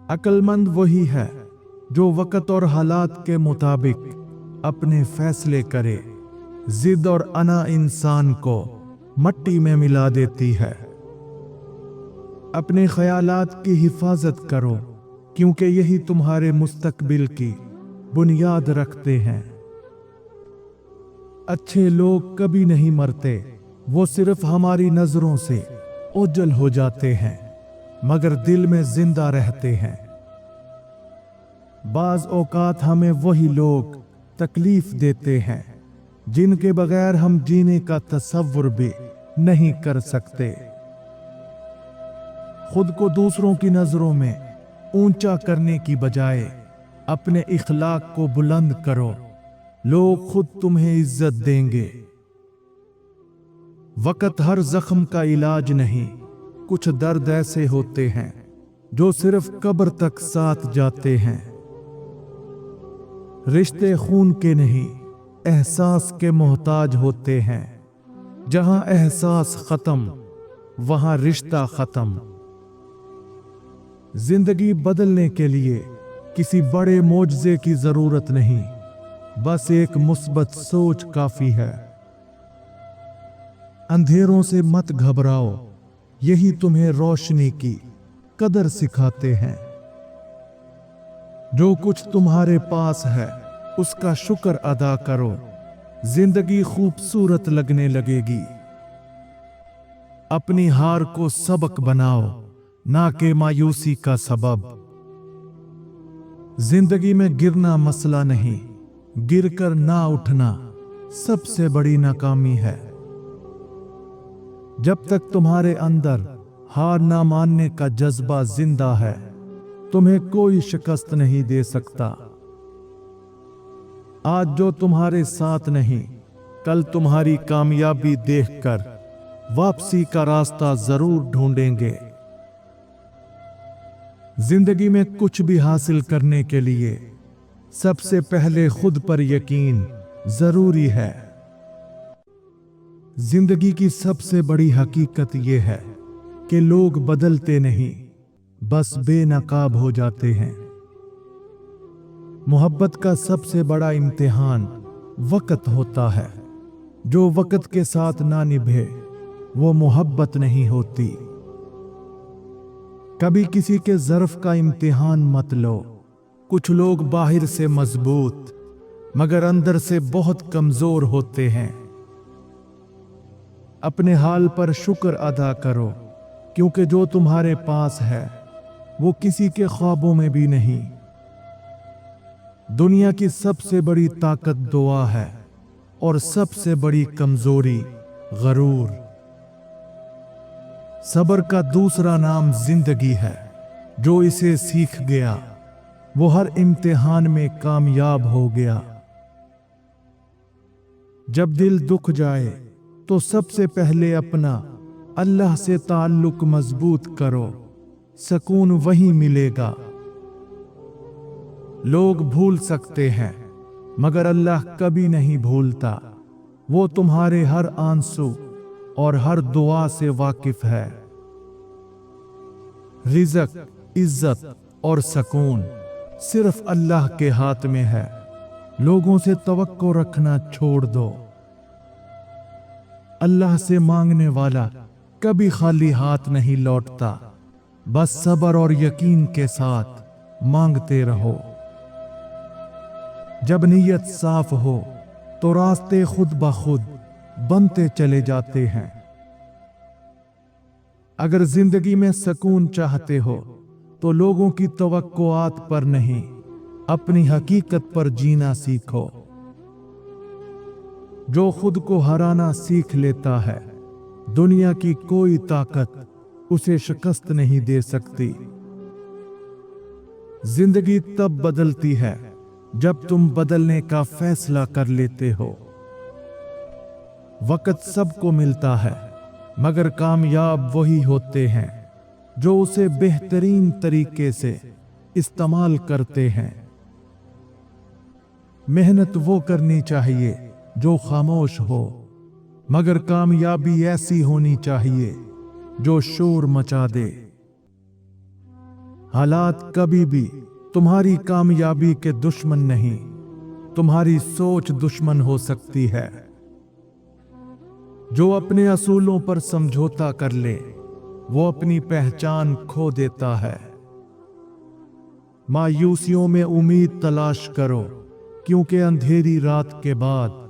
अक्लमंद वही है जो वक़्त और हालात के मुताबिक अपने फैसले करे। जिद और अना इंसान को मट्टी में मिला देती है। अपने ख्यालात की हिफाजत करो, क्योंकि यही तुम्हारे मुस्तकबिल की बुनियाद रखते हैं। अच्छे लोग कभी नहीं मरते, वो सिर्फ हमारी नजरों से ओझल हो जाते हैं, मगर दिल में जिंदा रहते हैं। बाज औकात हमें वही लोग तकलीफ देते हैं जिनके बगैर हम जीने का तसव्वुर भी नहीं कर सकते। खुद को दूसरों की नजरों में ऊंचा करने की बजाय अपने इखलाक को बुलंद करो, लोग खुद तुम्हें इज्जत देंगे। वक़्त हर जख्म का इलाज नहीं, कुछ दर्द ऐसे होते हैं जो सिर्फ कब्र तक साथ जाते हैं। रिश्ते खून के नहीं, एहसास के मोहताज होते हैं। जहां एहसास खत्म, वहां रिश्ता खत्म। जिंदगी बदलने के लिए किसी बड़े मोजज़े की जरूरत नहीं, बस एक मुस्बत सोच काफी है। अंधेरों से मत घबराओ, यही तुम्हें रोशनी की कदर सिखाते हैं। जो कुछ तुम्हारे पास है उसका शुक्र अदा करो, जिंदगी खूबसूरत लगने लगेगी। अपनी हार को सबक बनाओ, ना कि मायूसी का सबब। जिंदगी में गिरना मसला नहीं, गिरकर ना उठना सबसे बड़ी नाकामी है। जब तक तुम्हारे अंदर हार ना मानने का जज्बा जिंदा है, तुम्हें कोई शिकस्त नहीं दे सकता। आज जो तुम्हारे साथ नहीं, कल तुम्हारी कामयाबी देखकर वापसी का रास्ता जरूर ढूंढेंगे। जिंदगी में कुछ भी हासिल करने के लिए सबसे पहले खुद पर यकीन जरूरी है। जिंदगी की सबसे बड़ी हकीकत यह है कि लोग बदलते नहीं, बस बेनकाब हो जाते हैं। मोहब्बत का सबसे बड़ा इम्तिहान वक़्त होता है। जो वक़्त के साथ ना निभे, वो मोहब्बत नहीं होती। कभी किसी के ज़र्फ का इम्तिहान मत लो। कुछ लोग बाहर से मजबूत मगर अंदर से बहुत कमजोर होते हैं। अपने हाल पर शुक्र अदा करो, क्योंकि जो तुम्हारे पास है वो किसी के ख्वाबों में भी नहीं। दुनिया की सबसे बड़ी ताकत दुआ है और सबसे बड़ी कमजोरी गरूर। सब्र का दूसरा नाम जिंदगी है। जो इसे सीख गया वो हर इम्तिहान में कामयाब हो गया। जब दिल दुख जाए तो सबसे पहले अपना अल्लाह से ताल्लुक मजबूत करो, सुकून वही मिलेगा। लोग भूल सकते हैं मगर अल्लाह कभी नहीं भूलता। वो तुम्हारे हर आंसू और हर दुआ से वाकिफ है। रिज़्क, इज्जत और सुकून सिर्फ अल्लाह के हाथ में है। लोगों से तवक्को रखना छोड़ दो। अल्लाह से मांगने वाला कभी खाली हाथ नहीं लौटता। बस सब्र और यकीन के साथ मांगते रहो। जब नीयत साफ हो तो रास्ते खुद ब खुद बनते चले जाते हैं। अगर जिंदगी में सुकून चाहते हो तो लोगों की तवक्कुआत पर नहीं, अपनी हकीकत पर जीना सीखो। जो खुद को हराना सीख लेता है, दुनिया की कोई ताकत उसे शिकस्त नहीं दे सकती। जिंदगी तब बदलती है जब तुम बदलने का फैसला कर लेते हो। वक़्त सबको मिलता है, मगर कामयाब वही होते हैं जो उसे बेहतरीन तरीके से इस्तेमाल करते हैं। मेहनत वो करनी चाहिए जो खामोश हो, मगर कामयाबी ऐसी होनी चाहिए जो शोर मचा दे। हालात कभी भी तुम्हारी कामयाबी के दुश्मन नहीं, तुम्हारी सोच दुश्मन हो सकती है। जो अपने असूलों पर समझौता कर ले वो अपनी पहचान खो देता है। मायूसियों में उम्मीद तलाश करो, क्योंकि अंधेरी रात के बाद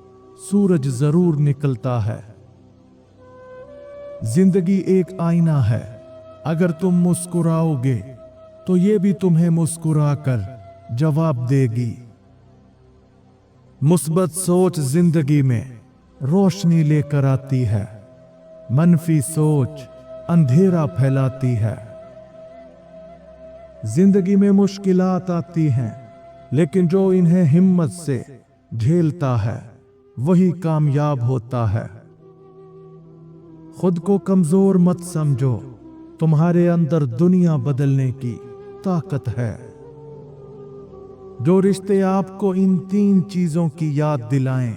सूरज जरूर निकलता है। जिंदगी एक आईना है, अगर तुम मुस्कुराओगे तो ये भी तुम्हें मुस्कुराकर जवाब देगी। मुस्बत सोच जिंदगी में रोशनी लेकर आती है, मनफी सोच अंधेरा फैलाती है। जिंदगी में मुश्किलात आती हैं, लेकिन जो इन्हें हिम्मत से झेलता है वही कामयाब होता है। खुद को कमजोर मत समझो, तुम्हारे अंदर दुनिया बदलने की ताकत है। जो रिश्ते आपको इन 3 चीजों की याद दिलाएं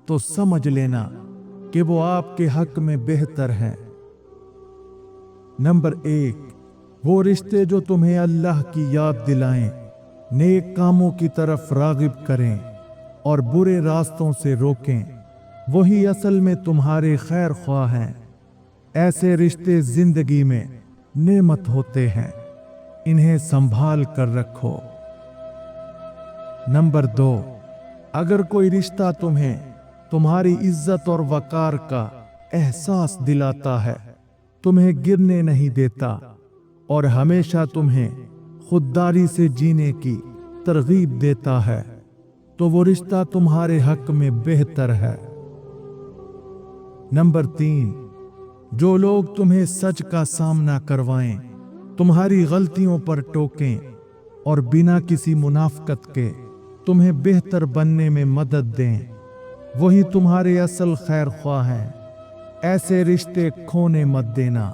तो समझ लेना कि वो आपके हक में बेहतर हैं। नंबर 1, वो रिश्ते जो तुम्हें अल्लाह की याद दिलाएं, नेक कामों की तरफ रागिब करें और बुरे रास्तों से रोकें, वही असल में तुम्हारे खैर ख्वाह हैं। ऐसे रिश्ते जिंदगी में नेमत होते हैं, इन्हें संभाल कर रखो। नंबर 2, अगर कोई रिश्ता तुम्हें तुम्हारी इज्जत और वकार का एहसास दिलाता है, तुम्हें गिरने नहीं देता और हमेशा तुम्हें खुददारी से जीने की तरगीब देता है, तो वो रिश्ता तुम्हारे हक में बेहतर है। नंबर 3, जो लोग तुम्हें सच का सामना करवाएं, तुम्हारी गलतियों पर टोकें और बिना किसी मुनाफकत के तुम्हें बेहतर बनने में मदद दें, वही तुम्हारे असल खैर ख्वाह हैं। ऐसे रिश्ते खोने मत देना।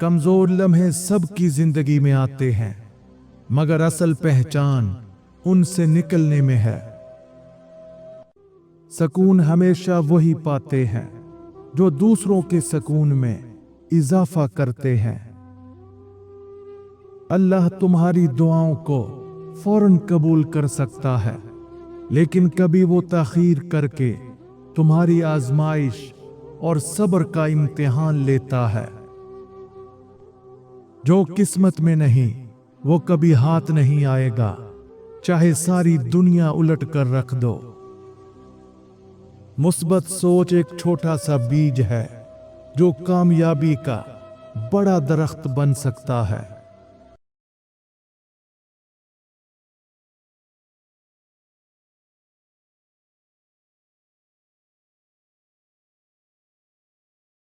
कमजोर लम्हे सबकी जिंदगी में आते हैं, मगर असल पहचान उनसे निकलने में है। सुकून हमेशा वही पाते हैं जो दूसरों के सुकून में इजाफा करते हैं। अल्लाह तुम्हारी दुआओं को फौरन कबूल कर सकता है, लेकिन कभी वो ताखीर करके तुम्हारी आजमाइश और सब्र का इम्तिहान लेता है। जो किस्मत में नहीं वो कभी हाथ नहीं आएगा, चाहे सारी दुनिया उलट कर रख दो। मुस्बत सोच एक छोटा सा बीज है जो कामयाबी का बड़ा दरख्त बन सकता है।